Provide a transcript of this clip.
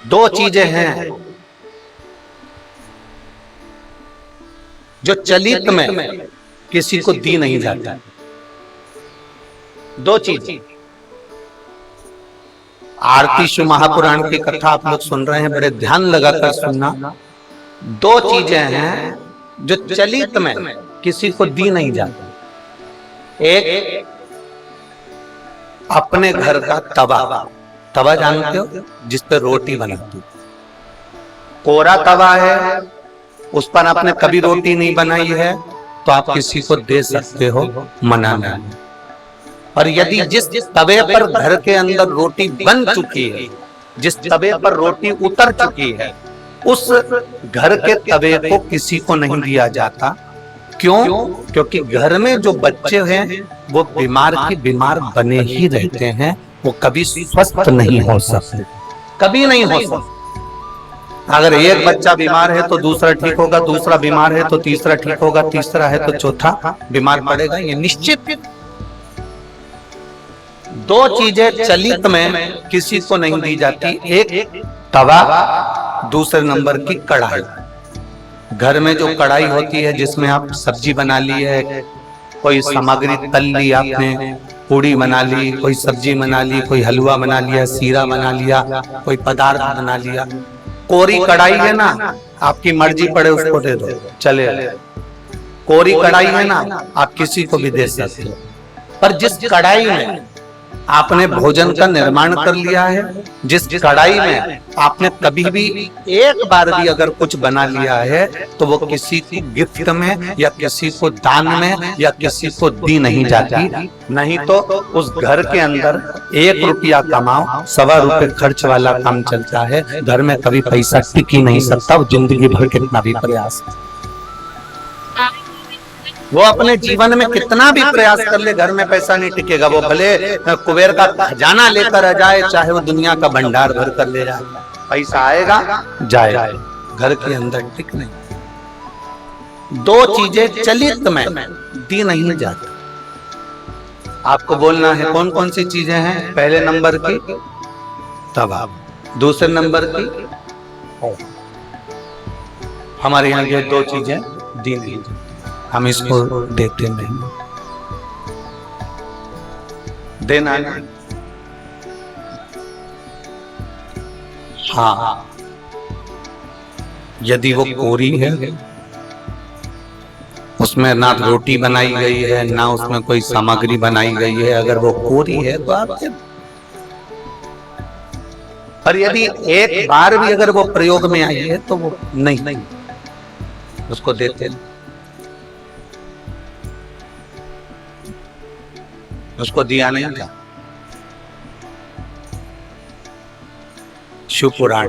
दो चीजें हैं जो चलित में किसी को दी नहीं जाता। दो चीज। आरती शिव महापुराण की कथा आप लोग सुन रहे हैं, बड़े ध्यान लगाकर सुनना। दो चीजें हैं जो चलित में किसी को दी नहीं जाती। एक अपने घर का तवा। तवा जानते हो, जिस पर रोटी बनाती। कोरा तवा है, उस पर आपने कभी रोटी नहीं बनाई है तो आप किसी को दे सकते हो, मना नहीं। और यदि जिस तवे पर घर के अंदर रोटी बन चुकी है, जिस तवे पर रोटी उतर चुकी है, उस घर के तवे को किसी को नहीं दिया जाता। क्यों? क्योंकि घर में जो बच्चे हैं वो बीमार की बीमार बने ही रहते हैं, वो कभी स्वस्थ नहीं हो सकते, कभी नहीं हो सकते। अगर एक बच्चा बीमार है तो दूसरा ठीक होगा, दूसरा बीमार है तो तीसरा ठीक होगा, तीसरा है तो चौथा बीमार पड़ेगा, ये निश्चित। दो चीजें चलित में किसी को नहीं दी जाती, एक तवा, दूसरे नंबर की कढ़ाई। घर में जो कढ़ाई होती है जिसमें आप सब्जी बना ली है, कोई सामग्री तल ली आपने, पूड़ी बना ली, कोई सब्जी बना ली, कोई हलवा बना लिया, सीरा बना लिया, कोई पदार्थ बना लिया। कोरी कढ़ाई है ना, आपकी मर्जी पड़े उसको दे दो, चले। कोरी कढ़ाई है ना, आप किसी को भी दे सकते हो। पर जिस कढ़ाई में आपने भोजन का निर्माण कर लिया है, जिस कढ़ाई में आपने कभी भी एक बार भी अगर कुछ बना लिया है, तो वो किसी की गिफ्ट में या किसी को दान में या किसी को दी नहीं जाती। नहीं तो उस घर के अंदर 1 रुपया कमाओ, 1.25 रुपए खर्च वाला काम चलता है। घर में कभी पैसा टिक ही नहीं सकता, वो जिंदगी भर कितना भी प्रयास, वो अपने जीवन में कितना भी प्रयास कर ले, घर में पैसा नहीं टिकेगा। वो भले कुबेर का खजाना लेकर आ जाए, चाहे वो दुनिया का भंडार भर कर ले जाए, पैसा आएगा जाएगा, घर के अंदर टिक नहीं। दो चीजें चलित में दी नहीं जाती। आपको बोलना है कौन कौन सी चीजें हैं। पहले नंबर की तवा, दूसरे नंबर की, हमारे यहाँ ये दो चीजें दी नहीं जाती, हम इसको देते नहीं, देना नहीं। हाँ, यदि वो कोरी है, उसमें ना रोटी बनाई गई है, ना उसमें कोई सामग्री बनाई गई है, अगर वो कोरी है तो आप दे। पर यदि एक बार भी अगर वो प्रयोग में आई है तो वो नहीं, उसको देते नहीं, उसको दिया नहीं था। शिव पुराण।